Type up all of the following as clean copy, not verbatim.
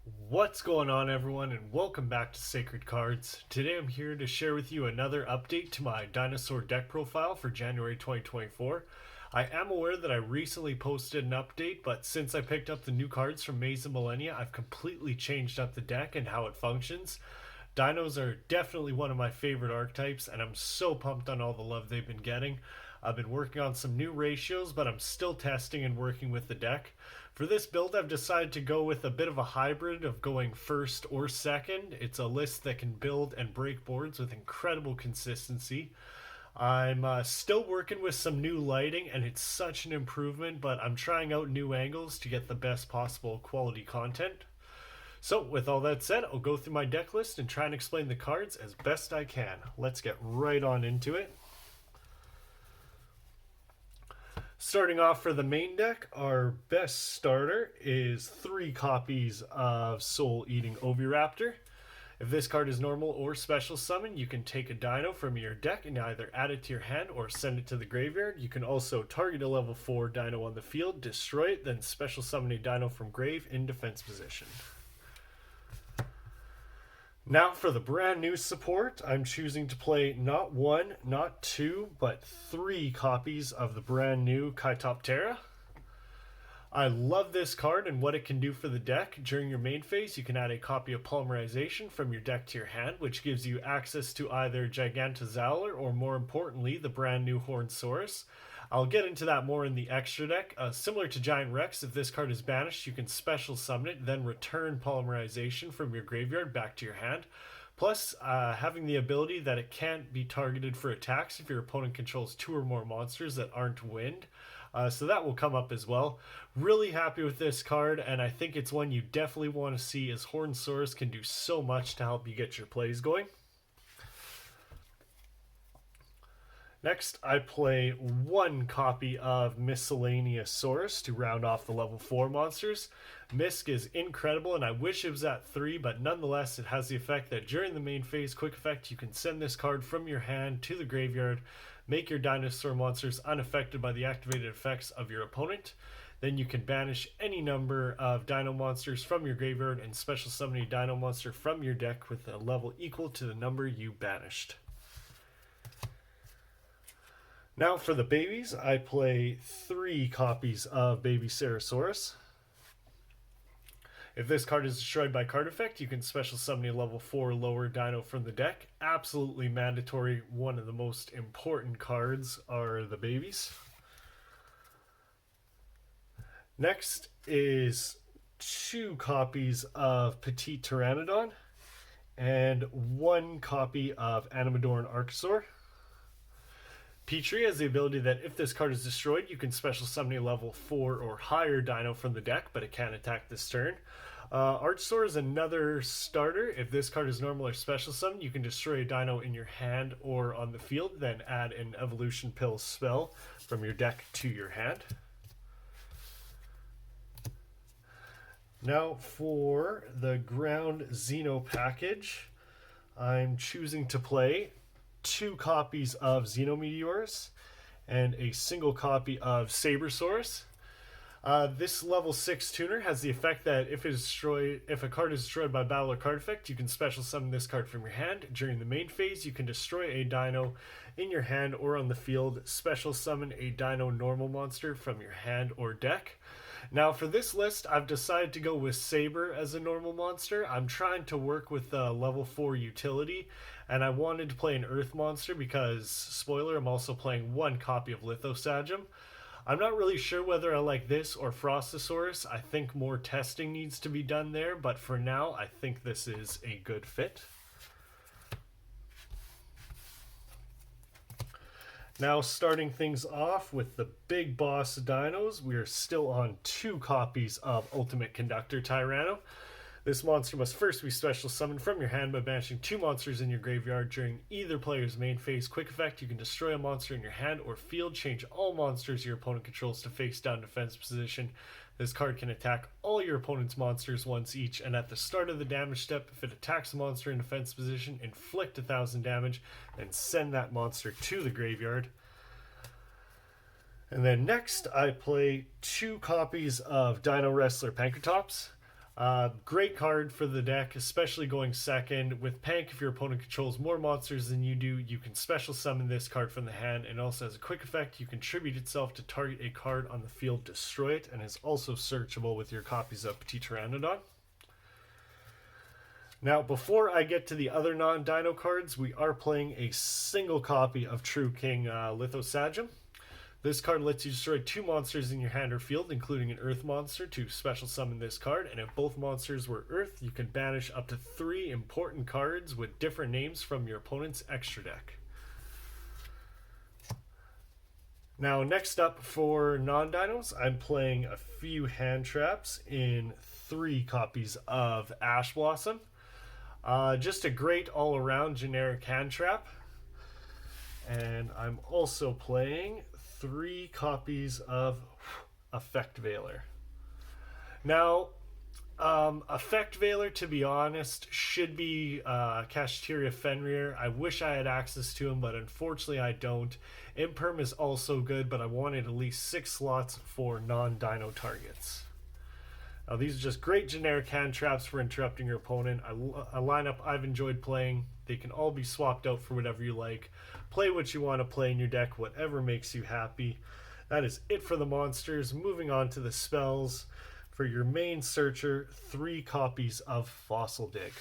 What's going on, everyone, and welcome back to Sacred Cards. Today I'm here to share with you another update to my Dinosaur deck profile for January 2024. I am aware that I recently posted an update, but since I picked up the new cards from Maze of Millennia, I've completely changed up the deck and how it functions. Dinos are definitely one of my favorite archetypes, and I'm so pumped on all the love they've been getting. I've been working on some new ratios, but I'm still testing and working with the deck. For this build, I've decided to go with a bit of a hybrid of going first or second. It's a list that can build and break boards with incredible consistency. I'm still working with some new lighting, and it's such an improvement, but I'm trying out new angles to get the best possible quality content. So, with all that said, I'll go through my deck list and try and explain the cards as best I can. Let's get right on into it. Starting off for the main deck, our best starter is 3 copies of Soul Eating Oviraptor. If this card is normal or special summon, you can take a dino from your deck and either add it to your hand or send it to the graveyard. You can also target a level 4 dino on the field, destroy it, then special summon a dino from grave in defense position. Now for the brand new support, I'm choosing to play not 1, not 2, but 3 copies of the brand new Kaitoptera. I love this card and what it can do for the deck. During your main phase, you can add a copy of Polymerization from your deck to your hand, which gives you access to either Gigantozauler or, more importantly, the brand new Hornsaurus. I'll get into that more in the extra deck. Similar to Giant Rex, if this card is banished, you can special summon it, then return Polymerization from your graveyard back to your hand. Plus, having the ability that it can't be targeted for attacks if your opponent controls 2 or more monsters that aren't wind. So that will come up as well. Really happy with this card, and I think it's one you definitely want to see, as Hornsaurus can do so much to help you get your plays going. Next, I play 1 copy of Miscellaneousaurus to round off the level 4 monsters. Misk is incredible, and I wish it was at 3, but nonetheless, it has the effect that during the main phase quick effect, you can send this card from your hand to the graveyard, make your dinosaur monsters unaffected by the activated effects of your opponent. Then you can banish any number of dino monsters from your graveyard and special summon a dino monster from your deck with a level equal to the number you banished. Now for the babies, I play 3 copies of Baby Cerosaurus. If this card is destroyed by card effect, you can special summon a level 4 lower dino from the deck. Absolutely mandatory. One of the most important cards are the babies. Next is 2 copies of Petite Pteranodon and 1 copy of Animadorn Archosaur. Petrie has the ability that if this card is destroyed, you can special summon a level 4 or higher dino from the deck, but it can't attack this turn. Archosaur is another starter. If this card is normal or special summon, you can destroy a dino in your hand or on the field, then add an Evolution Pill spell from your deck to your hand. Now for the Ground Xeno package, I'm choosing to play 2 copies of Xenometeorus and a single copy of Sabersaurus. This level 6 tuner has the effect that if a card is destroyed by battle or card effect, you can special summon this card from your hand. During the main phase, you can destroy a dino in your hand or on the field, special summon a dino normal monster from your hand or deck. Now for this list, I've decided to go with Saber as a normal monster. I'm trying to work with the level 4 utility, and I wanted to play an Earth monster because, spoiler, I'm also playing 1 copy of Lithosagem. I'm not really sure whether I like this or Frostosaurus. I think more testing needs to be done there, but for now, I think this is a good fit. Now, starting things off with the big boss dinos, we are still on 2 copies of Ultimate Conductor Tyranno. This monster must first be special summoned from your hand by banishing 2 monsters in your graveyard. During either player's main phase quick effect, you can destroy a monster in your hand or field, change all monsters your opponent controls to face down defense position. This card can attack all your opponent's monsters once each, and at the start of the damage step, if it attacks a monster in defense position, inflict 1,000 damage, and send that monster to the graveyard. And then next, I play 2 copies of Dino Wrestler Pankratops. Great card for the deck, especially going second. With Pank, if your opponent controls more monsters than you do, you can special summon this card from the hand, and also has a quick effect. You contribute itself to target a card on the field, destroy it, and is also searchable with your copies of Petit Pteranodon. Now, before I get to the other non-dino cards, we are playing a single copy of True King Lithosagem. This card lets you destroy 2 monsters in your hand or field, including an Earth monster, to special summon this card. And if both monsters were Earth, you can banish up to 3 important cards with different names from your opponent's extra deck. Now, next up for non-dinos, I'm playing a few hand traps in 3 copies of Ash Blossom. Just a great all-around generic hand trap. And I'm also playing 3 copies of Effect Veiler. Now, Effect Veiler, to be honest, should be Kashteria Fenrir. I wish I had access to him, but unfortunately I don't. Imperm is also good, but I wanted at least 6 slots for non-dino targets. Now, these are just great generic hand traps for interrupting your opponent. A lineup I've enjoyed playing. They can all be swapped out for whatever you like. Play what you want to play in your deck, whatever makes you happy. That is it for the monsters. Moving on to the spells. For your main searcher, 3 copies of Fossil Dig.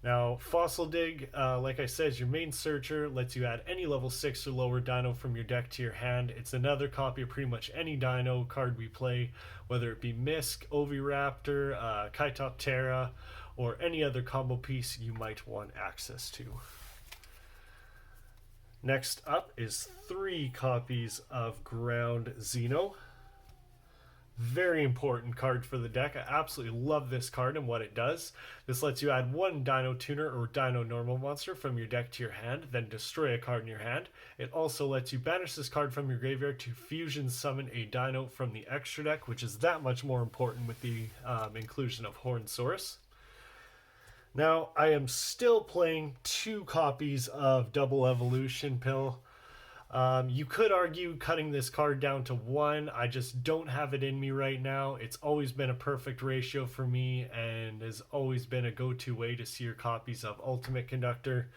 Now, Fossil Dig, like I said, is your main searcher. Lets you add any level 6 or lower dino from your deck to your hand. It's another copy of pretty much any dino card we play, whether it be Misk, Oviraptor, Kaitoptera, or any other combo piece you might want access to. Next up is 3 copies of Ground Xeno. Very important card for the deck. I absolutely love this card and what it does. This lets you add 1 Dino Tuner or Dino Normal monster from your deck to your hand, then destroy a card in your hand. It also lets you banish this card from your graveyard to fusion summon a Dino from the extra deck, which is that much more important with the inclusion of Hornsaurus. Now, I am still playing 2 copies of Double Evolution Pill. You could argue cutting this card down to 1. I just don't have it in me right now. It's always been a perfect ratio for me and has always been a go-to way to see your copies of Ultimate Conductor.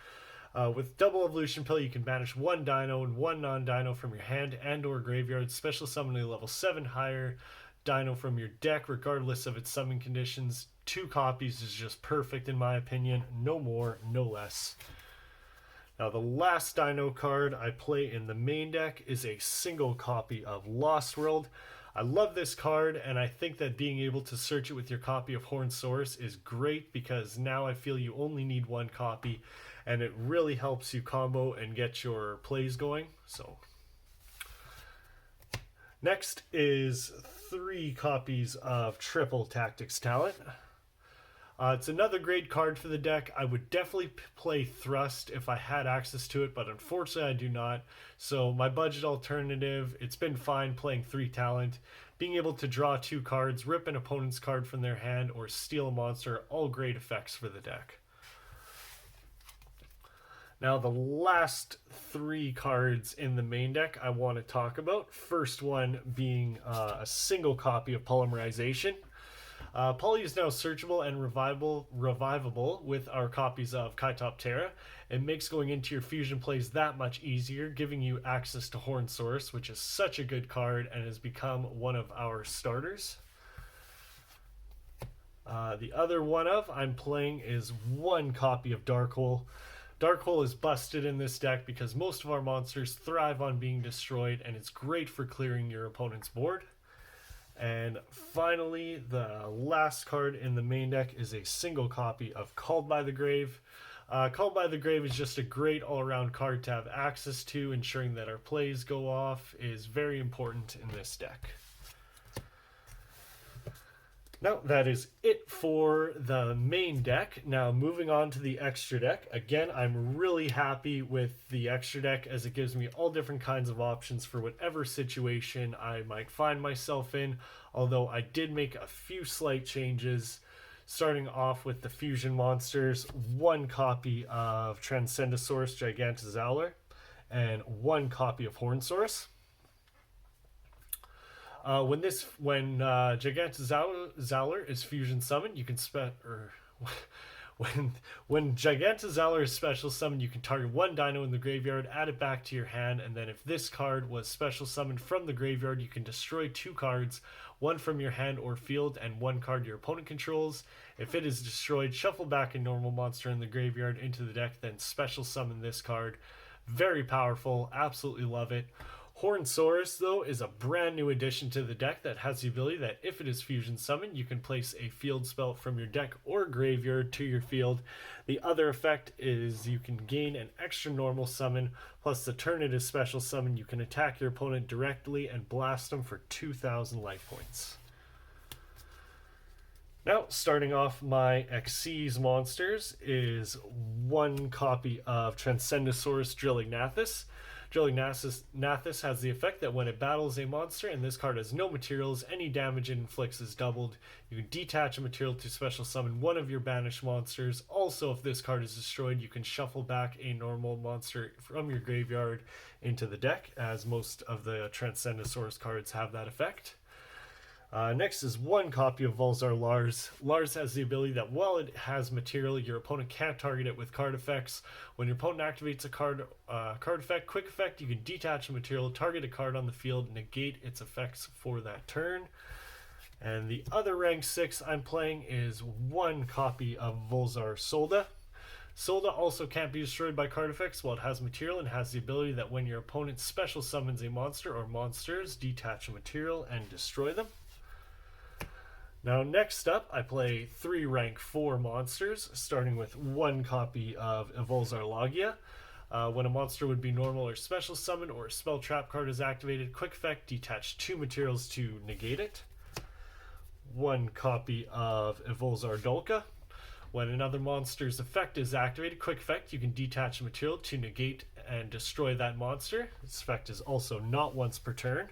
With Double Evolution Pill, you can banish 1 dino and 1 non-dino from your hand and or graveyard, special summon a level 7 higher dino from your deck regardless of its summon conditions. 2 copies is just perfect in my opinion. No more, no less. Now, the last dino card I play in the main deck is a single copy of Lost World. I love this card, and I think that being able to search it with your copy of Hornsaurus is great because now I feel you only need 1 copy, and it really helps you combo and get your plays going. So, next is 3 copies of Triple Tactics Talent. It's another great card for the deck. I would definitely play Thrust if I had access to it, but unfortunately I do not. So my budget alternative, it's been fine playing 3 talent. Being able to draw 2 cards, rip an opponent's card from their hand, or steal a monster, all great effects for the deck. Now, the last 3 cards in the main deck I want to talk about. First one being a single copy of Polymerization. Poly is now searchable and revivable with our copies of Kaitoptera. It makes going into your fusion plays that much easier, giving you access to Hornsaurus, which is such a good card and has become one of our starters. The other one I'm playing is 1 copy of Dark Hole. Dark Hole is busted in this deck because most of our monsters thrive on being destroyed, and it's great for clearing your opponent's board. And finally, the last card in the main deck is a single copy of Called by the Grave. Called by the Grave is just a great all-around card to have access to. Ensuring that our plays go off is very important in this deck. Now, that is it for the main deck. Now, moving on to the extra deck. Again, I'm really happy with the extra deck as it gives me all different kinds of options for whatever situation I might find myself in. Although I did make a few slight changes, starting off with the fusion monsters. 1 copy of Transcendosaurus Gigantozauler and 1 copy of Hornsaurus. When Gigantozauer is fusion summoned, you can when Gigantozauer is special summoned, you can target one dino in the graveyard, add it back to your hand, and then if this card was special summoned from the graveyard, you can destroy two cards, one from your hand or field, and one card your opponent controls. If it is destroyed, shuffle back a normal monster in the graveyard into the deck, then special summon this card. Very powerful, absolutely love it. Hornsaurus, though, is a brand new addition to the deck that has the ability that if it is fusion summoned, you can place a field spell from your deck or graveyard to your field. The other effect is you can gain an extra normal summon, plus the turn it is special summon, you can attack your opponent directly and blast them for 2,000 life points. Now, starting off my Xyz monsters is one copy of Transcendosaurus Drillignathus. Drillignathus has the effect that when it battles a monster and this card has no materials, any damage it inflicts is doubled. You can detach a material to special summon one of your banished monsters. Also, if this card is destroyed, you can shuffle back a normal monster from your graveyard into the deck, as most of the Transcendosaurus cards have that effect. Next is one copy of Volzar Lars. Lars has the ability that while it has material, your opponent can't target it with card effects. When your opponent activates a card effect, quick effect, you can detach a material, target a card on the field, negate its effects for that turn. And the other rank 6 I'm playing is one copy of Volzar Solda. Solda also can't be destroyed by card effects while it has material, and has the ability that when your opponent special summons a monster or monsters, detach a material and destroy them. Now, next up, I play 3 rank 4 monsters, starting with one copy of Evolzar Logia. When a monster would be normal or special summon or a spell trap card is activated, quick effect, detach 2 materials to negate it. One copy of Evolzar Dolka. When another monster's effect is activated, quick effect, you can detach a material to negate and destroy that monster. This effect is also not once per turn.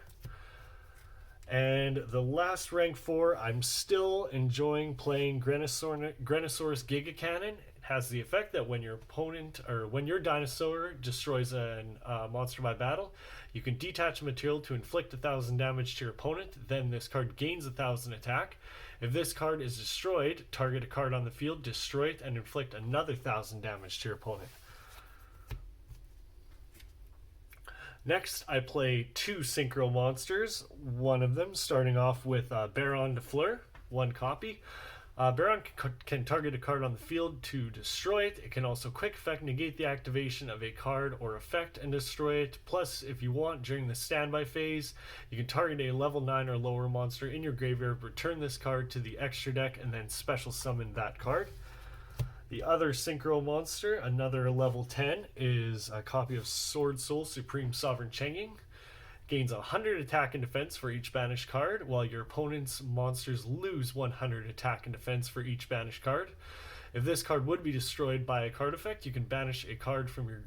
And the last rank 4, I'm still enjoying playing Grenosaurus Giga Cannon. It has the effect that when your opponent or when your dinosaur destroys a monster by battle, you can detach a material to inflict 1,000 damage to your opponent. Then this card gains 1,000 attack. If this card is destroyed, target a card on the field, destroy it, and inflict another 1,000 damage to your opponent. Next, I play 2 Synchro monsters, one of them starting off with Baron de Fleur, one copy. Baron can target a card on the field to destroy it. It can also quick effect negate the activation of a card or effect and destroy it. Plus, if you want, during the standby phase, you can target a level 9 or lower monster in your graveyard, return this card to the extra deck, and then special summon that card. The other Synchro monster, another level 10, is a copy of Sword Soul Supreme Sovereign Changing. Gains 100 attack and defense for each banished card, while your opponent's monsters lose 100 attack and defense for each banished card. If this card would be destroyed by a card effect, you can banish a card from your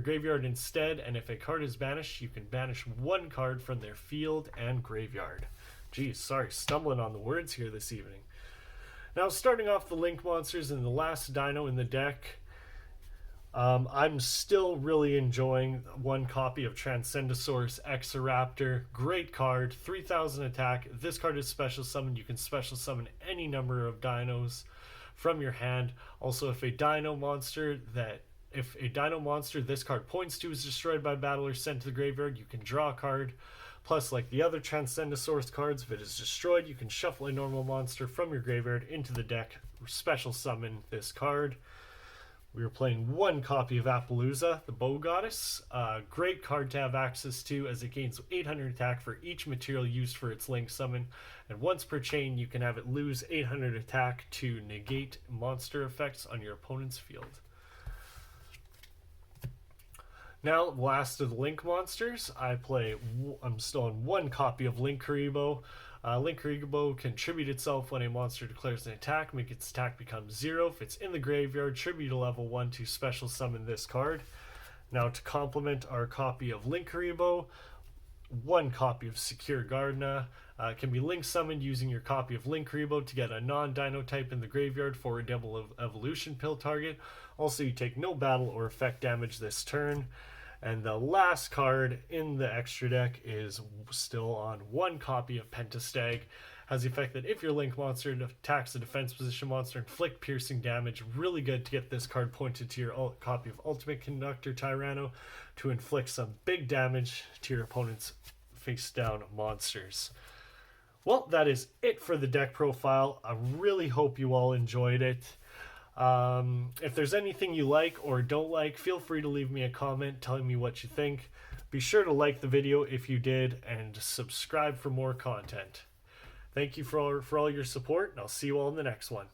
graveyard instead, and if a card is banished, you can banish one card from their field and graveyard. Geez, sorry, stumbling on the words here this evening. Now, starting off the Link monsters and the last dino in the deck, I'm still really enjoying one copy of Transcendosaurus Exoraptor. Great card, 3,000 attack. If this card is special summoned, you can special summon any number of dinos from your hand. Also, if a dino monster this card points to is destroyed by battle or sent to the graveyard, you can draw a card. Plus, like the other Transcendosaurus cards, if it is destroyed, you can shuffle a normal monster from your graveyard into the deck, special summon this card. We are playing one copy of Appaloosa, the Bow Goddess. Great card to have access to, as it gains 800 attack for each material used for its Link summon. And once per chain, you can have it lose 800 attack to negate monster effects on your opponent's field. Now, last of the Link monsters, I'm still on one copy of Link Karibo. Link Karibo can tribute itself when a monster declares an attack, make its attack become 0. If it's in the graveyard, tribute a level 1 to special summon this card. Now, to complement our copy of Link Karibo, one copy of Secure Gardna can be Link summoned using your copy of Link Karibo to get a non-dino type in the graveyard for a double evolution pill target. Also, you take no battle or effect damage this turn. And the last card in the extra deck is still on one copy of Pentastag. Has the effect that if your link monster attacks a defense position monster, inflict piercing damage. Really good to get this card pointed to your copy of Ultimate Conductor Tyranno to inflict some big damage to your opponent's face down monsters. Well, that is it for the deck profile. I really hope you all enjoyed it. If there's anything you like or don't like, feel free to leave me a comment telling me what you think. Be sure to like the video if you did and subscribe for more content. Thank you for all your support, and I'll see you all in the next one.